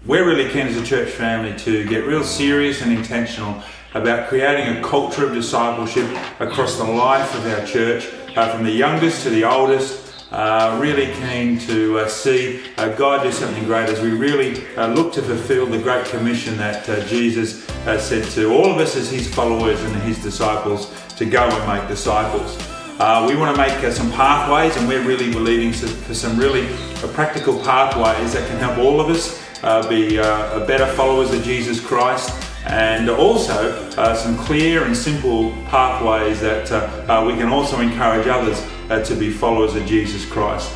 We're really keen as a church family to get real serious and intentional about creating a culture of discipleship across the life of our church, from the youngest to the oldest. Really keen to see God do something great as we really look to fulfill the Great Commission that Jesus said to all of us as His followers and His disciples to go and make disciples. We want to make some pathways, and we're really believing for some really practical pathways that can help all of us be better followers of Jesus Christ, and also some clear and simple pathways that we can also encourage others to be followers of Jesus Christ.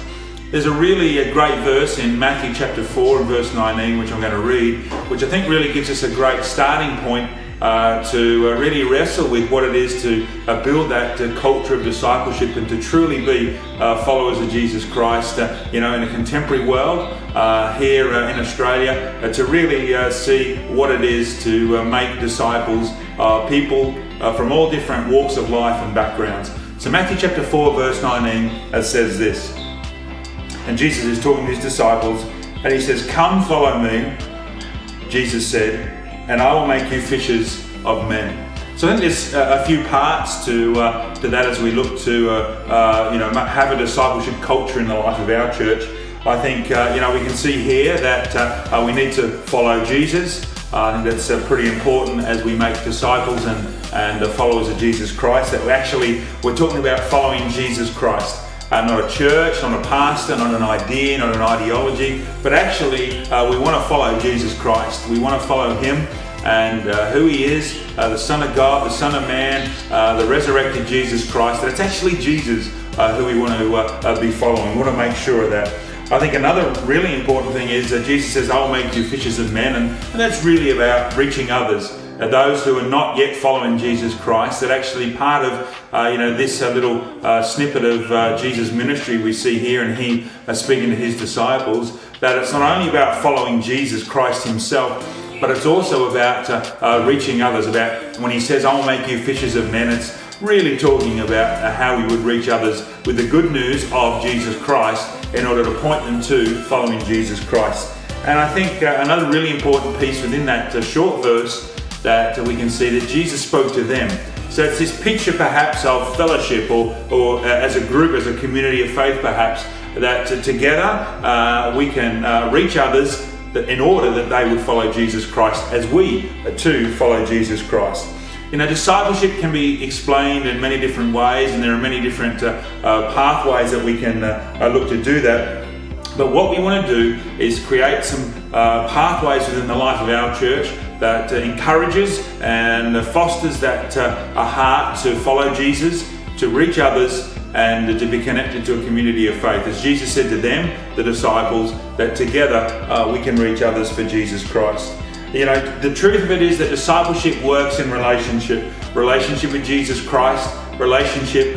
There's a really great verse in Matthew chapter 4 and verse 19, which I'm going to read, which I think really gives us a great starting point to really wrestle with what it is to build that culture of discipleship and to truly be followers of Jesus Christ, in a contemporary world here in Australia, to really see what it is to make disciples, people from all different walks of life and backgrounds. So Matthew chapter 4 verse 19 says this, and Jesus is talking to His disciples, and He says, "Come follow me," Jesus said, "and I will make you fishers of men." So I think there's a few parts to that as we look to have a discipleship culture in the life of our church. I think we can see here that we need to follow Jesus. I think that's pretty important as we make disciples and followers of Jesus Christ. That we're talking about following Jesus Christ. Not a church, not a pastor, not an idea, not an ideology, but actually we want to follow Jesus Christ. We want to follow Him and who He is, the Son of God, the Son of Man, the resurrected Jesus Christ. That it's actually Jesus who we want to be following. We want to make sure of that. I think another really important thing is that Jesus says, "I will make you fishers of men," and that's really about reaching others. Those who are not yet following Jesus Christ, that actually part of this little snippet of Jesus' ministry we see here, and He speaking to His disciples, that it's not only about following Jesus Christ Himself, but it's also about reaching others. About when He says, "I will make you fishers of men," it's really talking about how we would reach others with the good news of Jesus Christ in order to point them to following Jesus Christ. And I think another really important piece within that short verse that we can see that Jesus spoke to them. So it's this picture perhaps of fellowship or as a group, as a community of faith perhaps, that together we can reach others in order that they would follow Jesus Christ as we too follow Jesus Christ. Discipleship can be explained in many different ways, and there are many different pathways that we can look to do that. But what we want to do is create some pathways within the life of our church that encourages and fosters that a heart to follow Jesus, to reach others, and to be connected to a community of faith. As Jesus said to them, the disciples, that together we can reach others for Jesus Christ. The truth of it is that discipleship works in relationship with Jesus Christ, relationship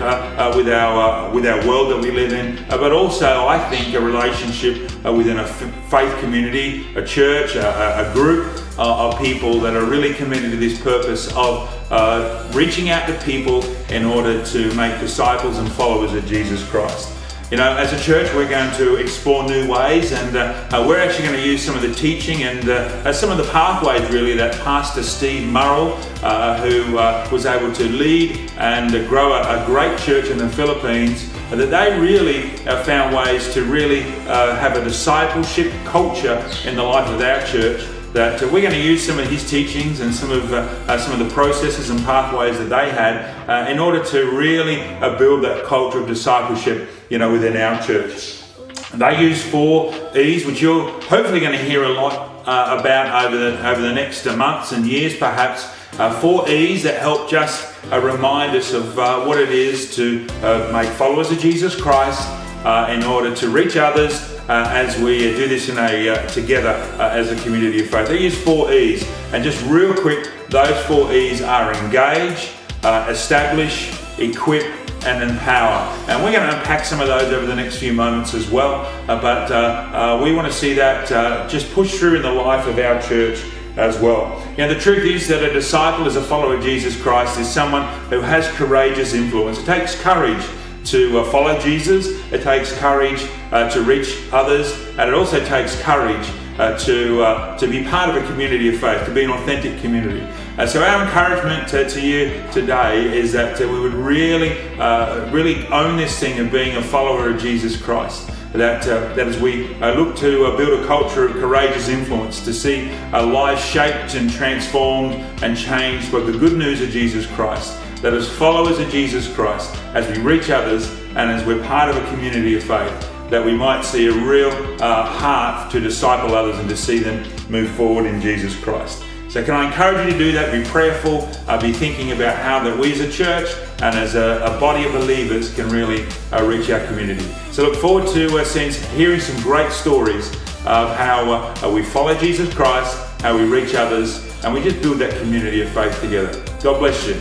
with our world that we live in, but also I think a relationship within a faith community, a church, a group of people that are really committed to this purpose of reaching out to people in order to make disciples and followers of Jesus Christ. As a church, we're going to explore new ways, and we're actually going to use some of the teaching and some of the pathways really that Pastor Steve Murrell, who was able to lead and grow a great church in the Philippines, that they really found ways to really have a discipleship culture in the life of our church. That we're going to use some of his teachings and some of the processes and pathways that they had in order to really build that culture of discipleship, within our church. They use 4 E's, which you're hopefully going to hear a lot about over the next months and years, perhaps. 4 E's that help just remind us of what it is to make followers of Jesus Christ in order to reach others. As we do this together as a community of faith. They use 4 E's, and just real quick, those 4 E's are engage, establish, equip, and empower. And we're going to unpack some of those over the next few moments as well, but we want to see that just push through in the life of our church as well. The truth is that a disciple, as a follower of Jesus Christ, is someone who has courageous influence. It takes courage to follow Jesus. It takes courage to reach others, and it also takes courage to be part of a community of faith, to be an authentic community. So our encouragement to you today is that we would really own this thing of being a follower of Jesus Christ. That as we look to build a culture of courageous influence, to see lives shaped and transformed and changed by the good news of Jesus Christ, that as followers of Jesus Christ, as we reach others and as we're part of a community of faith, that we might see a real heart to disciple others and to see them move forward in Jesus Christ. So can I encourage you to do that? Be prayerful, be thinking about how that we as a church and as a body of believers can really reach our community. So look forward to hearing some great stories of how we follow Jesus Christ, how we reach others, and we just build that community of faith together. God bless you.